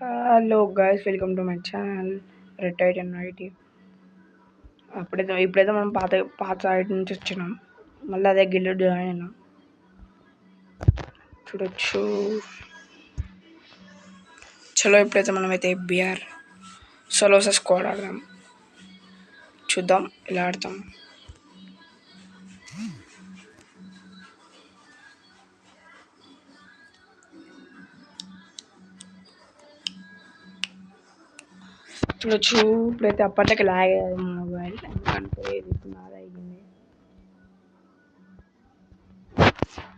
Hello guys, welcome to my channel red tight and IT. ఇప్పుడైతే మనం పాత site నుంచి వచ్చినాం. మళ్ళీ అదే గిల్లు జాయిన్ అయినాం. చూడొచ్చు. చలో ఇప్పుడైతే మనమైతే బిఆర్ సోలోసా స్క్వాడ్ ఆడదాం. చూద్దాం ఎలా ఆడతాం. చూడొచ్చు. ఇప్పుడైతే అప్పట్లోకి లాగ్ మొబైల్, ఎందుకంటే ఇది నాది అయ్యింది.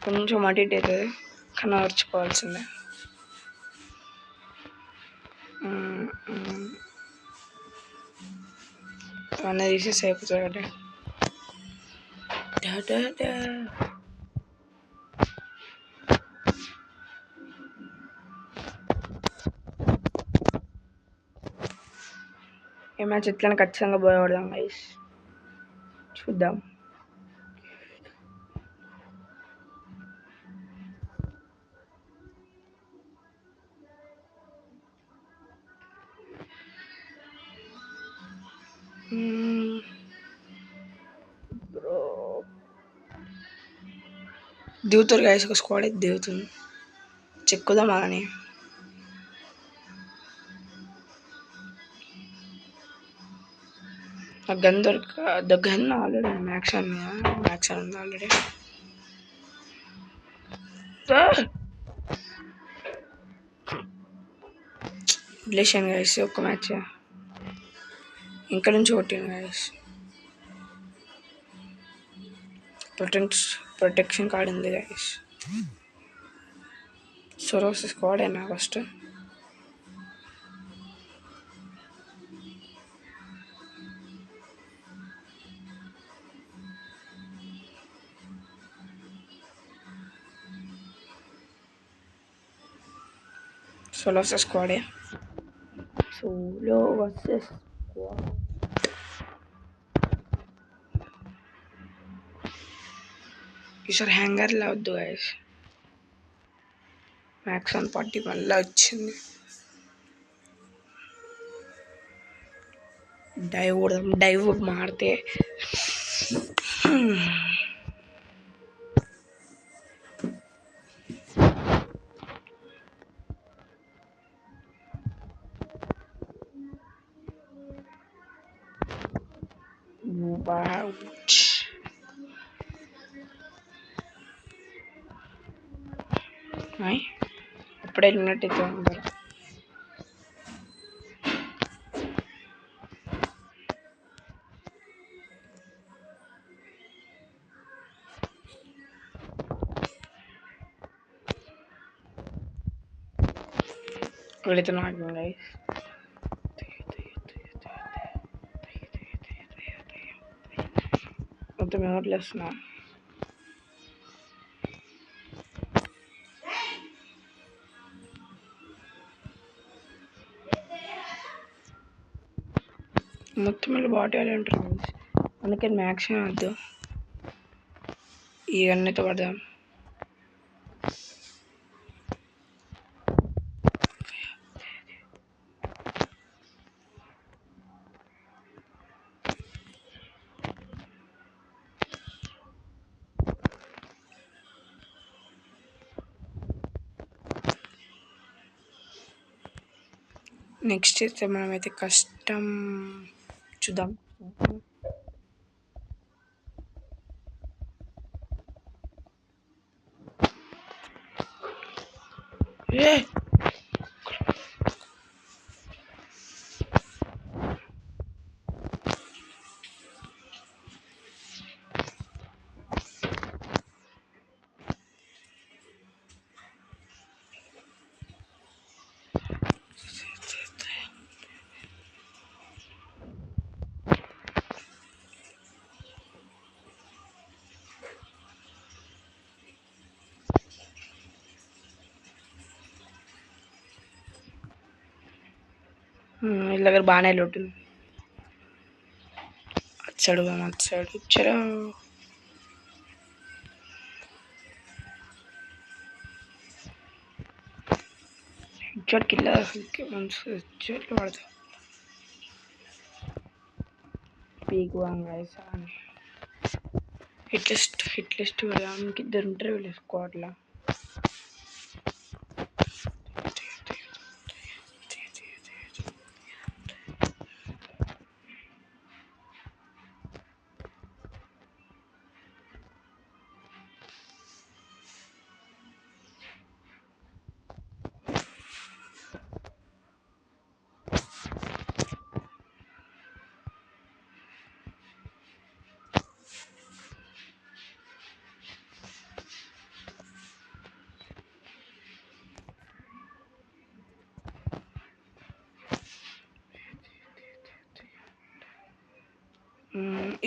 కొంచెం అటు ఇటు అవుతుంది, కనర్చుకోవాల్సిందే. అవన్నీ తీసేసి అయిపోతుంది. ఈ మ్యాచ్ ఎట్లనే ఖచ్చితంగా పోరాడదాం గైస్. చూద్దాం. బ్రో దిగుతారు గైస్, ఒక స్క్వాడ్ అయితే దిగుతుంది. చెక్కుదాం అని. ఆ గన్ గన్ ఆల్రెడీ మ్యాక్స్ ఉంది ఆల్రెడీ. రిలేషన్ గైస్, ఒక్క మ్యాచ్ ఇంకా నుంచి కొట్టింది గైస్. ప్రొటెక్షన్ కార్డ్ ఉంది గైస్. సోలోసా స్క్వాడ్ అయినా ఫస్ట్. సోలోసా స్క్వాడే. Solo versus squad. ఈసారి హ్యాంగర్లా వద్దు గైస్. మ్యాక్స్ 140 మళ్ళీ వచ్చింది. డైవ్ మారితే అప్పుడే వెళ్ళినట్టయితే అందరు. వెళుతున్నాం గైస్. మొత్తం ఎవరు వస్తున్నా. మొత్తం వీళ్ళు బాటి వాళ్ళు ఉంటారు, అందుకని మ్యాక్సిమం వద్దు. ఇవన్నీ అయితే పడదాం. నెక్స్ట్ అయితే మనమైతే కష్టం చూద్దాం. వీళ్ళ దగ్గర బాగానే ఉంటుంది. అచ్చాడు ఇచ్చారా. హెడ్షాట్ కిల్లర్ మంచి హెడ్షాట్లు పడతాయి. పీక్ గైస్ హిట్ లిస్ట్ మనకి ఇద్దరు ఉంటారు వీళ్ళు స్క్వాడ్లో.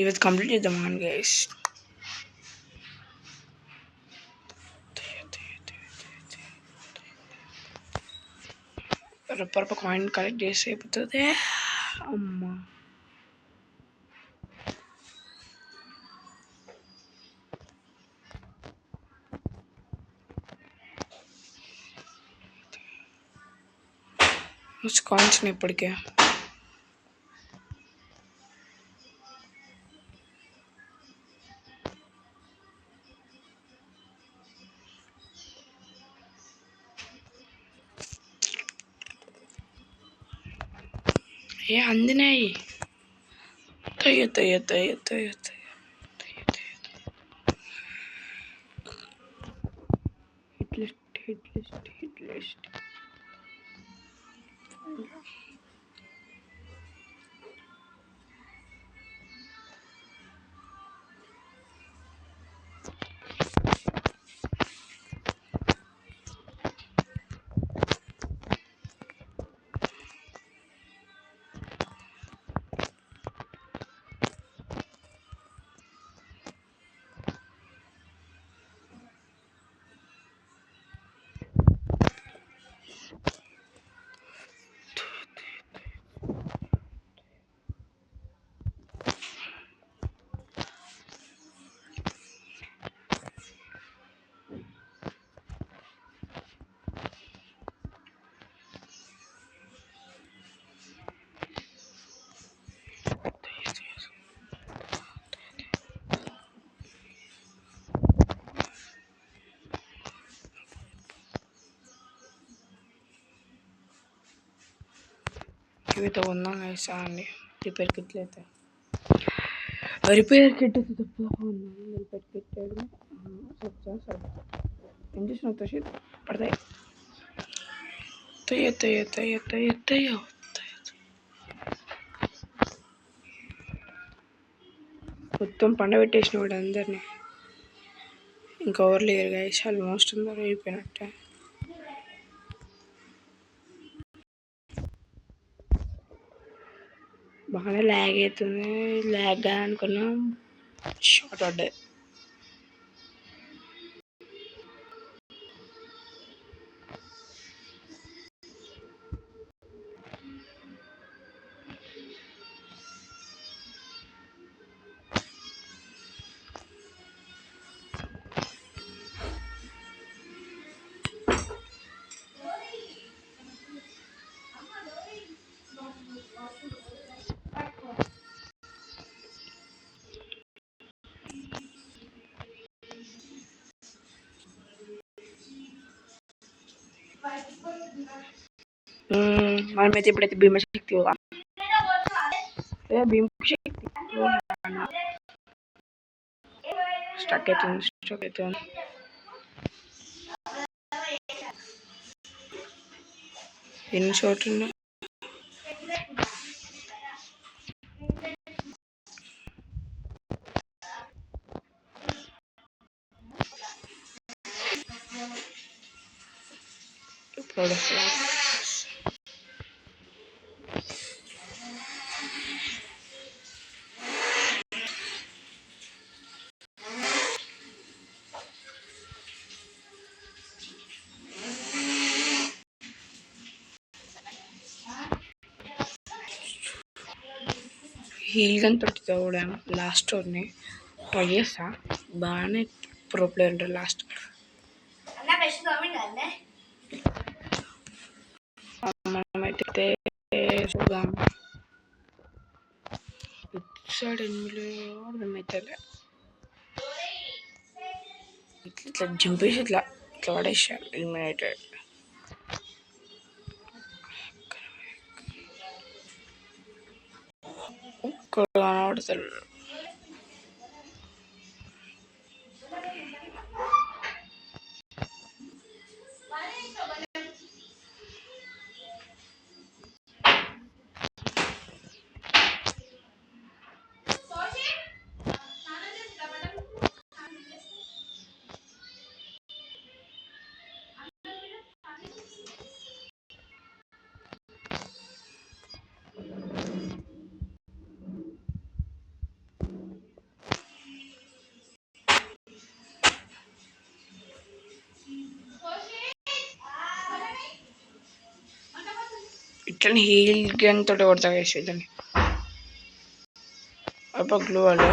ఇవి కంప్లీట్ చేద్దాం గైస్. రప్ప కాయిన్ కలెక్ట్ చేసి అయిపోతుంది. అమ్మా కాయిన్స్ ఇప్పటికే అందినాయి. హిట్ లిస్ట్ ఇవితో ఉందాం గైస్ అండి. రిపేర్ కిట్లు అయితే రిపేర్ కిట్ తప్ప రిపేర్ కిట్ ఏం చేసిన పడతాయి. మొత్తం పండబెట్టేసిన వాడు అందరినీ. ఇంకెవరు లేరు గైస్, ఆల్మోస్ట్ అందరూ అయిపోయినట్టే. బాగానే ల్యాగ్ అవుతుంది. ల్యాగ్ అనుకున్నాం, షార్ట్ పడ్డాయి. మనమైతే ఇప్పుడైతే భీమశక్తి భీమశక్తి స్టక్ అవుతుంది. ఎన్ని చోట్ల ఇప్పుడు హీల్ గన్ తోటి కూడా లాస్ట్ ఓవర్ని ట్రై చేస్తా. బాగానే ప్రో ప్లేయర్ ఉంటారు లాస్ట్. చూద్దాం. సైడ్ ఎనిమిది అర్థమవుతలే. ఇట్లా చింపేసి ఇట్లా పడేసాను. ఎలిమినేటెడ్. ఒక్కడు కనబడతాడు. ఇట్లా హీల్ గన్ తోటి కొడతా వేసేదాన్ని అప్పుడు గ్లూ వాళ్ళు.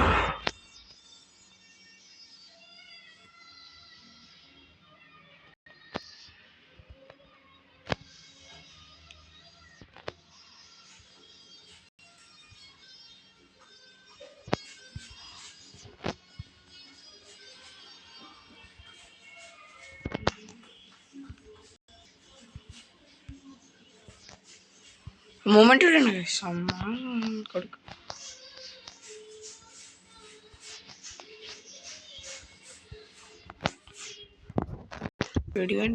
మూమెంట్ అమ్మా కొడుకు విడిగా